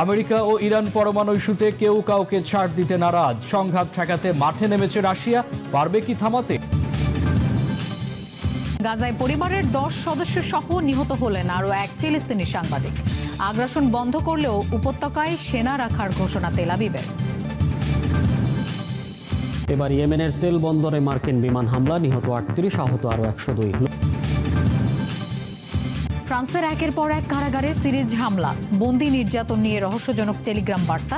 America ও Iran পরমাণু ইস্যুতে কেউ কাউকে ছাড় দিতে নারাজ। সংঘাত ঠেকাতে মাঠে নেমেছে রাশিয়া, পারবে কি থামাতে? গাজায় পরিবারের 10 সদস্য সহ নিহত হলেন আরও এক ফিলিস্তিনি সাংবাদিক। আগ্রাসন বন্ধ করলেও উপত্যকায় সেনা রাখার ঘোষণা তেল আবিবের। এবার ইয়েমেনের তেল বন্দরে মার্কিন বিমান হামলা, নিহত 38, আহত আরও 102। ফ্রান্সের একের পর এক কারাগারে সিরিজ হামলা, বন্দি নির্যাতন নিয়ে রহস্যজনক টেলিগ্রাম বার্তা,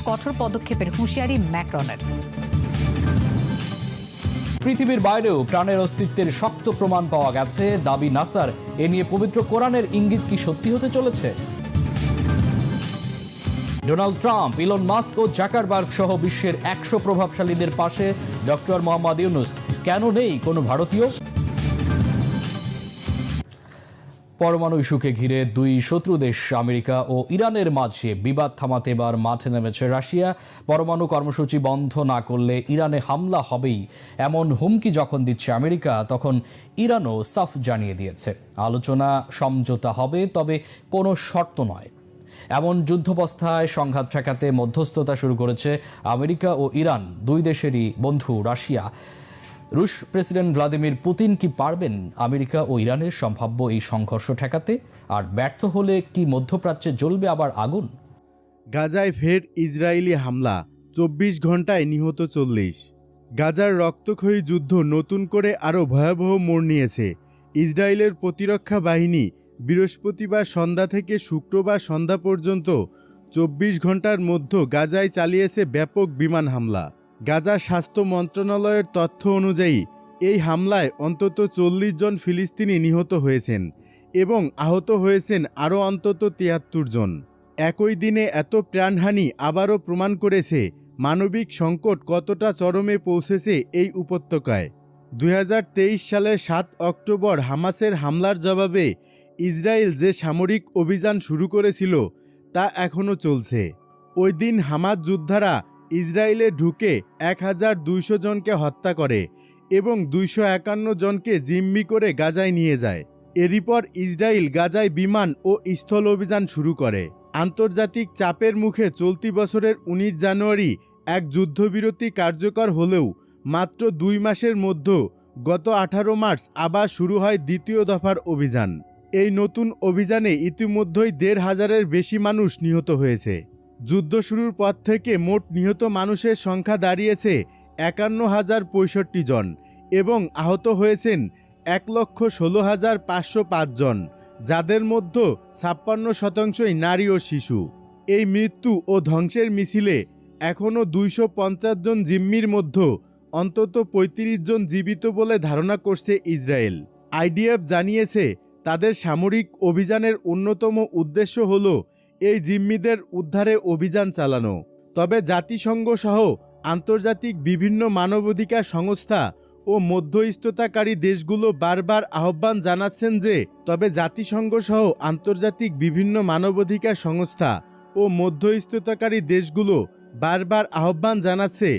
কঠোর পদক্ষেপের হুঁশিয়ারি ম্যাক্রনের। পৃথিবীর বাইরেও প্রাণের অস্তিত্বের শক্ত প্রমাণ পাওয়া গেছে, দাবি নাসার। এ নিয়ে পবিত্র কোরআনের ইঙ্গিত কি সত্যি হতে চলেছে? ডোনাল্ড ট্রাম্প, ইলন মাস্ক ও জাকারবার্গ সহ বিশ্বের 100 প্রভাবশালীদের পাশে ডক্টর মোহাম্মদ ইউনূস। কেন নেই কোনো ভারতীয়? পরমাণু ইস্যুকে ঘিরে দুই শত্রু দেশ আমেরিকা ও ইরানের মাঝে বিবাদ থামাতে এবার মাঠে নেমেছে রাশিয়া। পরমাণু কর্মসূচি বন্ধ না করলে ইরানে হামলা হবেই, এমন হুমকি যখন দিচ্ছে আমেরিকা, তখন ইরানও সাফ জানিয়ে দিয়েছে আলোচনা সমঝোতা হবে, তবে কোনো শর্ত নয়। এমন যুদ্ধাবস্থায় সংঘাত ঠেকাতে মধ্যস্থতা শুরু করেছে আমেরিকা ও ইরান, দুই দেশেরই বন্ধু রাশিয়া। রুশ প্রেসিডেন্ট ভ্লাদিমির পুতিন কি পারবেন আমেরিকা ও ইরানের সম্ভাব্য এই সংঘর্ষ ঠেকাতে? আর ব্যর্থ হলে কি মধ্যপ্রাচ্যে জ্বলবে আবার আগুন? গাজায় ফের ইসরায়েলি হামলা, 24 ঘন্টায় নিহত 40। গাজার রক্তক্ষয়ী যুদ্ধ নতুন করে আরও ভয়াবহ মোড় নিয়েছে। ইসরায়েলের প্রতিরক্ষা বাহিনী বৃহস্পতিবার সন্ধ্যা থেকে শুক্রবার সন্ধ্যা পর্যন্ত 24 ঘন্টার মধ্যে গাজায় চালিয়েছে ব্যাপক বিমান হামলা। গাজা স্বাস্থ্য মন্ত্রণালয়ের তথ্য অনুযায়ী এই হামলায় অন্তত 40 জন ফিলিস্তিনি নিহত হয়েছেন এবং আহত হয়েছেন আরও অন্তত 73 জন। একই দিনে এত প্রাণহানি আবারও প্রমাণ করেছে মানবিক সংকট কতটা চরমে পৌঁছেছে এই উপত্যকায়। 2023 সালের 7 অক্টোবর হামাসের হামলার জবাবে ইসরায়েল যে সামরিক অভিযান শুরু করেছিল তা এখনও চলছে। ওই দিন হামাস যোদ্ধারা ইসরায়েলে ঢুকে 1200 জনকে হত্যা করে এবং 251 জনকে জিম্মি করে গাজায় নিয়ে যায়। এরই পর ইসরায়েল গাজায় বিমান ও স্থল অভিযান শুরু করে। আন্তর্জাতিক চাপের মুখে চলতি বছরের 19 জানুয়ারি এক যুদ্ধবিরতি কার্যকর হলেও মাত্র 2 মাসের মধ্যে গত 18 মার্চ আবার শুরু হয় দ্বিতীয় দফার অভিযান। এই নতুন অভিযানে ইতিমধ্যেই 1,500-এর বেশি মানুষ নিহত হয়েছে। যুদ্ধ শুরুর পর থেকে মোট নিহত মানুষের সংখ্যা দাঁড়িয়েছে 51,065 জন এবং আহত হয়েছেন 1,16,505 জন, যাদের মধ্যে 56% নারী ও শিশু। এই মৃত্যু ও ধ্বংসের মিছিলে এখনও 250 জন জিম্মির মধ্যে অন্তত 35 জন জীবিত বলে ধারণা করছে ইসরায়েল। আইডিএফ জানিয়েছে তাদের সামরিক অভিযানের অন্যতম উদ্দেশ্য হল এই জিম্মিদের উদ্ধারে অভিযান চালানো। তবে জাতিসংঘ সহ আন্তর্জাতিক বিভিন্ন মানবাধিকার সংস্থা ও মধ্যস্থতাকারী দেশগুলো বারবার আহ্বান জানাচ্ছেন যে জাতিসংঘ সহ আন্তর্জাতিক বিভিন্ন মানবাধিকার সংস্থা ও মধ্যস্থতাকারী দেশগুলো বারবার আহ্বান জানাচ্ছে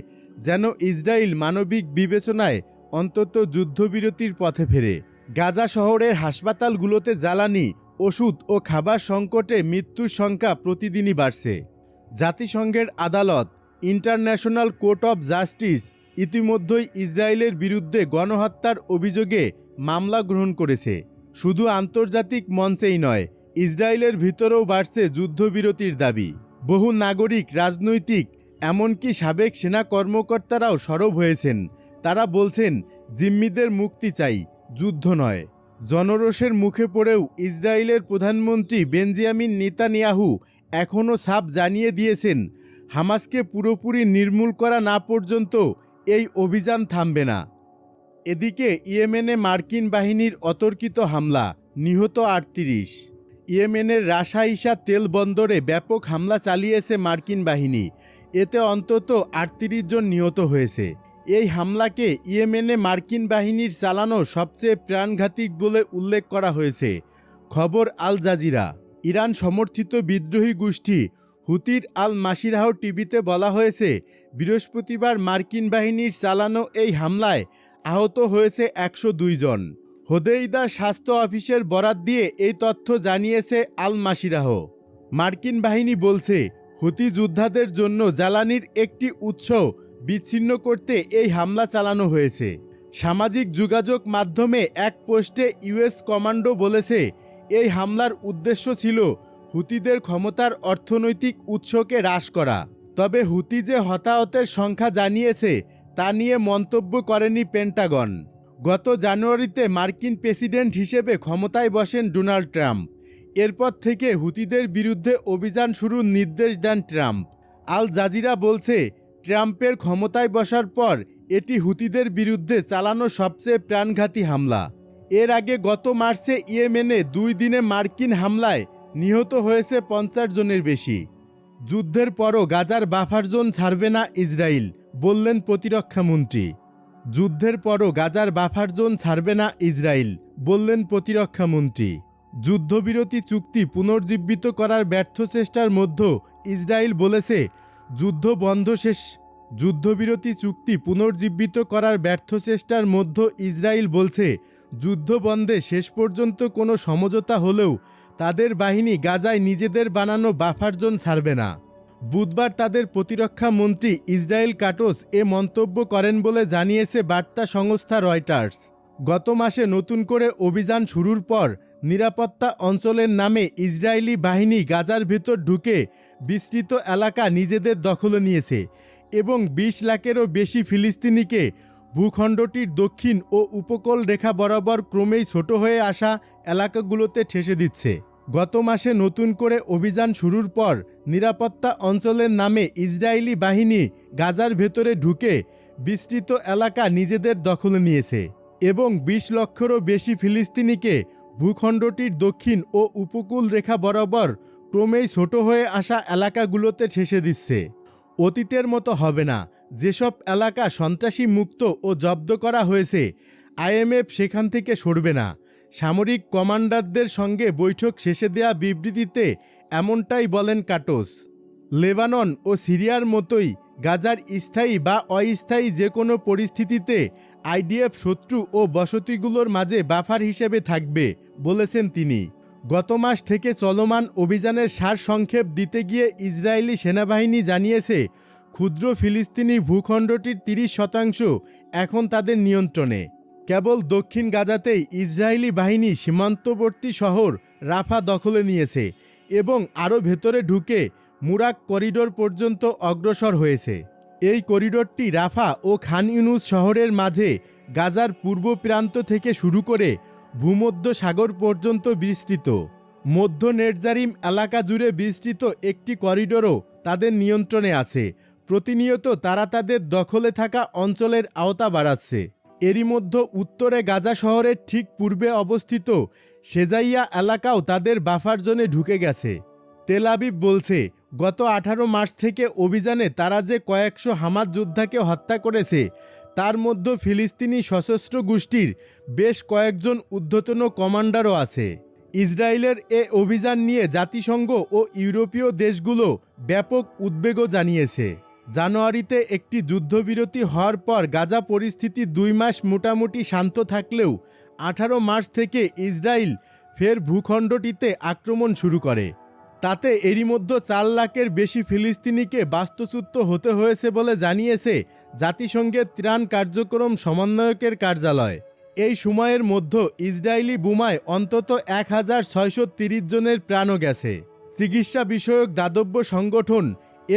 যেন ইসরায়েল মানবিক বিবেচনায় অন্তত যুদ্ধবিরতির পথে ফেরে। গাজা শহরের হাসপাতালগুলোতে জ্বালানি, ওষুধ ও খাবার সংকটে মৃত্যুর সংখ্যা প্রতিদিনই বাড়ছে। জাতিসংঘের আদালত ইন্টারন্যাশনাল কোর্ট অফ জাস্টিস ইতিমধ্যেই ইসরায়েলের বিরুদ্ধে গণহত্যার অভিযোগে মামলা গ্রহণ করেছে। শুধু আন্তর্জাতিক মঞ্চেই নয়, ইসরায়েলের ভিতরেও বাড়ছে যুদ্ধবিরতির দাবি। বহু নাগরিক, রাজনৈতিক, এমনকি সাবেক সেনা কর্মকর্তারাও সরব হয়েছেন। তারা বলছেন জিম্মিদের মুক্তি চাই, যুদ্ধ নয়। জনরোষের মুখে পড়েও ইসরায়েলের প্রধানমন্ত্রী বেঞ্জামিন নেতানিয়াহু এখনও সাফ জানিয়ে দিয়েছেন হামাসকে পুরোপুরি নির্মূল করা না পর্যন্ত এই অভিযান থামবে না। এদিকে ইয়েমেনে মার্কিন বাহিনীর অতর্কিত হামলা, নিহত 38। ইয়েমেনের রাশা ইসা তেল বন্দরে ব্যাপক হামলা চালিয়েছে মার্কিন বাহিনী। এতে অন্তত 38 জন নিহত হয়েছে। এই হামলাকে ইয়েমেনে মার্কিন বাহিনীর চালানো সবচেয়ে প্রাণঘাতী বলে উল্লেখ করা হয়েছে। খবর আল জাজিরা। ইরান সমর্থিত বিদ্রোহী গোষ্ঠী হুতির আল মাসিরাহ টিভিতে বলা হয়েছে, বৃহস্পতিবার মার্কিন বাহিনীর চালানো এই হামলায় আহত হয়েছে 102 জন। হোদেইদা স্বাস্থ্য অফিসের বরাত দিয়ে এই তথ্য জানিয়েছে আল মাসিরাহ। মার্কিন বাহিনী বলছে হুতি যোদ্ধাদের জন্য জ্বালানির একটি উৎস বিচ্ছিন্ন করতে এই হামলা চালানো হয়েছে। সামাজিক যোগাযোগ মাধ্যমে এক পোস্টে ইউএস কমান্ডো বলেছে এই হামলার উদ্দেশ্য ছিল হুতিদের ক্ষমতার অর্থনৈতিক উৎসকে হ্রাস করা। তবে হুতি যে হতাহতের সংখ্যা জানিয়েছে তা নিয়ে মন্তব্য করেনি পেন্টাগন। গত জানুয়ারিতে মার্কিন প্রেসিডেন্ট হিসেবে ক্ষমতায় বসেন ডোনাল্ড ট্রাম্প। এরপর থেকে হুতিদের বিরুদ্ধে অভিযান শুরুর নির্দেশ দেন ট্রাম্প। আল জাজিরা বলছে ট্রাম্পের ক্ষমতায় বসার পর এটি হুতিদের বিরুদ্ধে চালানো সবচেয়ে প্রাণঘাতী হামলা। এর আগে গত মার্চে ইয়েমেনে 2 দিনে মার্কিন হামলায় নিহত হয়েছে 50 জনের বেশি। যুদ্ধের পরও গাজার বাফার জোন ছাড়বে না ইসরায়েল, বললেন প্রতিরক্ষামন্ত্রী। যুদ্ধের পরও গাজার বাফার জোন ছাড়বে না ইসরায়েল, বললেন প্রতিরক্ষামন্ত্রী। যুদ্ধবিরতি চুক্তি পুনর্জীবিত করার ব্যর্থ চেষ্টার মধ্যে ইসরায়েল বলেছে যুদ্ধবিরতি চুক্তি পুনর্জীবিত করার ব্যর্থ চেষ্টার মধ্যে ইসরায়েল বলছে যুদ্ধ বন্ধে শেষ পর্যন্ত কোনো সমঝোতা হলেও তাদের বাহিনী গাজায় নিজেদের বানানো বাফার জোন ছাড়বে না। বুধবার তাদের প্রতিরক্ষা মন্ত্রী ইসরায়েল কাটোস এ মন্তব্য করেন বলে জানিয়েছে বার্তা সংস্থা রয়টার্স। গত মাসে নতুন করে অভিযান শুরুর পর নিরাপত্তা অঞ্চলের নামে ইসরায়েলি বাহিনী গাজার ভেতর ঢুকে বিস্তৃত এলাকা নিজেদের দখলে নিয়েছে এবং 20 লাখেরও বেশি ফিলিস্তিনিকে ভূখণ্ডটির দক্ষিণ ও উপকূল রেখা বরাবর ক্রমেই ছোট হয়ে আসা এলাকাগুলোতে ঠেসে দিচ্ছে। গত মাসে নতুন করে অভিযান শুরুর পর নিরাপত্তা অঞ্চলের নামে ইসরায়েলি বাহিনী গাজার ভেতরে ঢুকে বিস্তৃত এলাকা নিজেদের দখলে নিয়েছে এবং 20 লক্ষেরও বেশি ফিলিস্তিনিকে ভূখণ্ডটির দক্ষিণ ও উপকূল রেখা বরাবর ক্রমেই ছোট হয়ে আসা এলাকাগুলোতে ঠেসে দিচ্ছে। অতীতের মতো হবে না। যেসব এলাকা সন্ত্রাসী মুক্ত ও জব্দ করা হয়েছে, আইএমএফ সেখান থেকে সরবে না। সামরিক কমান্ডারদের সঙ্গে বৈঠক শেষে দেয়া বিবৃতিতে এমনটাই বলেন কাটোস। লেবানন ও সিরিয়ার মতোই গাজার স্থায়ী বা অস্থায়ী যে কোনো পরিস্থিতিতে আইডিএফ শত্রু ও বসতিগুলোর মাঝে বাফার হিসেবে থাকবে, বলেছেন তিনি। গত মাস থেকে চলমান অভিযানের সারসংক্ষেপ দিতে গিয়ে ইসরায়েলি সেনাবাহিনী জানিয়েছে ক্ষুদ্র ফিলিস্তিনি ভূখণ্ডটির 30% এখন তাদের নিয়ন্ত্রণে। কেবল দক্ষিণ গাজাতেই ইসরায়েলি বাহিনী সীমান্তবর্তী শহর রাফা দখলে নিয়েছে এবং আরও ভেতরে ঢুকে মুরাক করিডোর পর্যন্ত অগ্রসর হয়েছে। এই করিডোরটি রাফা ও খান ইউনুস শহরের মাঝে গাজার পূর্ব প্রান্ত থেকে শুরু করে ভূমধ্য সাগর পর্যন্ত বিস্তৃত। মধ্য নেটজারিম এলাকা জুড়ে বিস্তৃত একটি করিডোরও তাদের নিয়ন্ত্রণে আছে। প্রতিনিয়ত তারা তাদের দখলে থাকা অঞ্চলের আওতা বাড়াচ্ছে। এরই মধ্যে উত্তরে গাজা শহরের ঠিক পূর্বে অবস্থিত সেজাইয়া এলাকাও তাদের বাফার জোনে ঢুকে গেছে। তেল আবিব বলছে গত 18 মার্চ থেকে অভিযানে তারা যে কয়েকশো হামাস যোদ্ধাকে হত্যা করেছে তার মধ্যে ফিলিস্তিনি সশস্ত্র গোষ্ঠীর বেশ কয়েকজন ঊর্ধ্বতন কমান্ডারও আছে। ইসরায়েলের এ অভিযান নিয়ে জাতিসংঘ ও ইউরোপীয় দেশগুলো ব্যাপক উদ্বেগও জানিয়েছে। জানুয়ারিতে একটি যুদ্ধবিরতি হওয়ার পর গাজা পরিস্থিতি 2 মাস মোটামুটি শান্ত থাকলেও 18 মার্চ থেকে ইসরায়েল ফের ভূখণ্ডটিতে আক্রমণ শুরু করে। তাতে এরই মধ্যে 4 লাখের বেশি ফিলিস্তিনিকে বাস্তুচ্যুত হতে হয়েছে বলে জানিয়েছে জাতিসংঘের ত্রাণ কার্যক্রম সমন্বয়কের কার্যালয়। এই সময়ের মধ্যে ইসরায়েলি বোমায় অন্তত 1630 জনের প্রাণও গেছে। চিকিৎসা বিষয়ক দাতব্য সংগঠন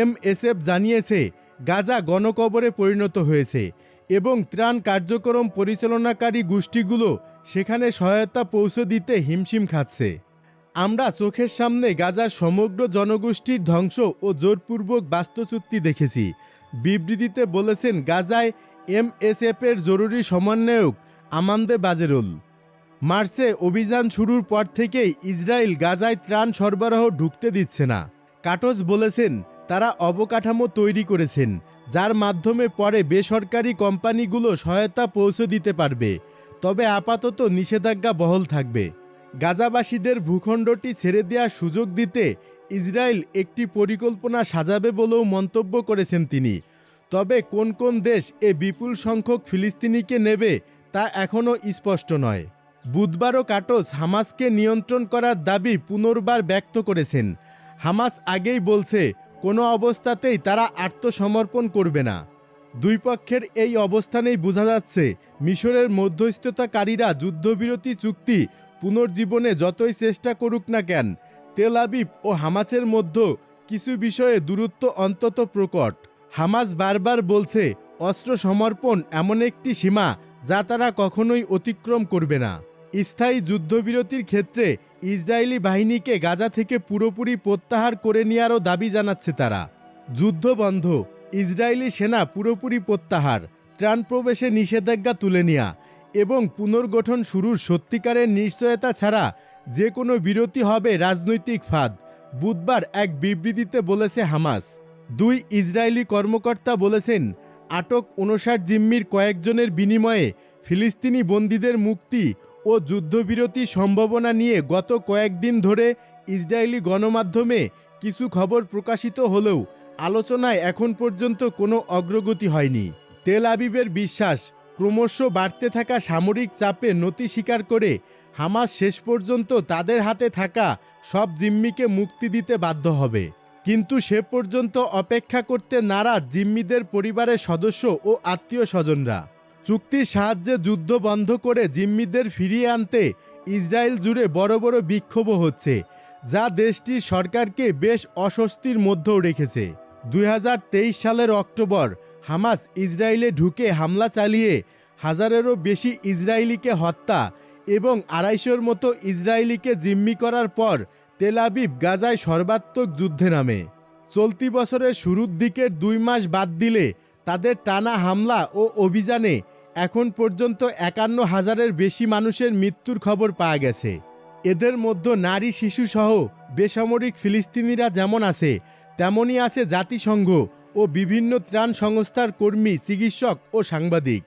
MSF জানিয়েছে গাজা গণকবরে পরিণত হয়েছে এবং ত্রাণ কার্যক্রম পরিচালনাকারী গোষ্ঠীগুলো সেখানে সহায়তা পৌঁছে দিতে হিমশিম খাচ্ছে। আমরা চোখের সামনে গাজার সমগ্র জনগোষ্ঠীর ধ্বংস ও জোরপূর্বক বাস্তুচ্যুতি দেখেছি, বিবৃতিতে বলেছেন গাজায় MSF-এর জরুরি সমন্বয়ক আমান্দে বাজেরুল। মার্চে অভিযান শুরুর পর থেকেই ইসরায়েল গাজায় ত্রাণ সরবরাহ ঢুকতে দিচ্ছে না। কাটোস বলেছেন তারা অবকাঠামো তৈরি করেছেন যার মাধ্যমে পরে বেসরকারি কোম্পানিগুলো সহায়তা পৌঁছে দিতে পারবে, তবে আপাতত নিষেধাজ্ঞা বহাল থাকবে। গাজাবাসীদের ভূখণ্ডটি ছেড়ে দেওয়ার সুযোগ দিতে ইসরায়েল একটি পরিকল্পনা সাজাবে বলেও মন্তব্য করেছেন তিনি। তবে কোন কোন দেশ এ বিপুল সংখ্যক ফিলিস্তিনিকে নেবে তা এখনও স্পষ্ট নয়। বুধবারও কাটোস হামাসকে নিয়ন্ত্রণ করার দাবি পুনর্বার ব্যক্ত করেছেন। হামাস আগেই বলছে কোনো অবস্থাতেই তারা আত্মসমর্পণ করবে না। দুই পক্ষের এই অবস্থানেই বোঝা যাচ্ছে মিশরের মধ্যস্থতাকারীরা যুদ্ধবিরতি চুক্তি পুনর্জীবনে যতই চেষ্টা করুক না কেন, তেল আবিব ও হামাসের মধ্যে কিছু বিষয়ে দূরত্ব অন্তত প্রকট। হামাস বারবার বলছে অস্ত্র সমর্পণ এমন একটি সীমা যা তারা কখনোই অতিক্রম করবে না। স্থায়ী যুদ্ধবিরতির ক্ষেত্রে ইসরায়েলি বাহিনীকে গাজা থেকে পুরোপুরি প্রত্যাহার করে নেওয়ারও দাবি জানাচ্ছে তারা। যুদ্ধ বন্ধ, ইসরায়েলি সেনা পুরোপুরি প্রত্যাহার, ত্রাণ প্রবেশে নিষেধাজ্ঞা তুলে নেওয়া এবং পুনর্গঠন শুরুর সত্যিকারের নিশ্চয়তা ছাড়া যে কোনো বিরতি হবে রাজনৈতিক ফাঁদ, বুধবার এক বিবৃতিতে বলেছে হামাস। দুই ইসরায়েলি কর্মকর্তা বলেছেন, আটক 59 জিম্মির কয়েকজনের বিনিময়ে ফিলিস্তিনি বন্দীদের মুক্তি ও যুদ্ধবিরতি সম্ভাবনা নিয়ে গত কয়েকদিন ধরে ইসরায়েলি গণমাধ্যমে কিছু খবর প্রকাশিত হলেও আলোচনায় এখন পর্যন্ত কোনো অগ্রগতি হয়নি। তেল আবিবের বিশ্বাস, ক্রমশ বাড়তে থাকা সামরিক চাপে নতি স্বীকার করে হামাস শেষ পর্যন্ত তাদের হাতে থাকা সব জিম্মিকে মুক্তি দিতে বাধ্য হবে। কিন্তু সে পর্যন্ত অপেক্ষা করতে নারাজ জিম্মিদের পরিবারের সদস্য ও আত্মীয় স্বজনরা। চুক্তির সাহায্যে যুদ্ধ বন্ধ করে জিম্মিদের ফিরিয়ে আনতে ইসরায়েল জুড়ে বড় বড় বিক্ষোভও হচ্ছে, যা দেশটির সরকারকে বেশ অস্বস্তির মধ্যেও রেখেছে। 2023 সালের অক্টোবর হামাস ইসরায়েলে ঢুকে হামলা চালিয়ে 1000-এরও বেশি ইসরায়েলিকে হত্যা এবং 250-র মতো ইসরায়েলিকে জিম্মি করার পর তেল আবিব গাজায় সর্বাত্মক যুদ্ধে নামে। চলতি বছরের শুরুর দিকের 2 মাস বাদ দিলে তাদের টানা হামলা ও অভিযানে এখন পর্যন্ত 51,000-এর বেশি মানুষের মৃত্যুর খবর পাওয়া গেছে। এদের মধ্যে নারী, শিশুসহ বেসামরিক ফিলিস্তিনিরা যেমন আছে, তেমনই আছে জাতিসংঘ ও বিভিন্ন ত্রাণ সংস্থার কর্মী, চিকিৎসক ও সাংবাদিক।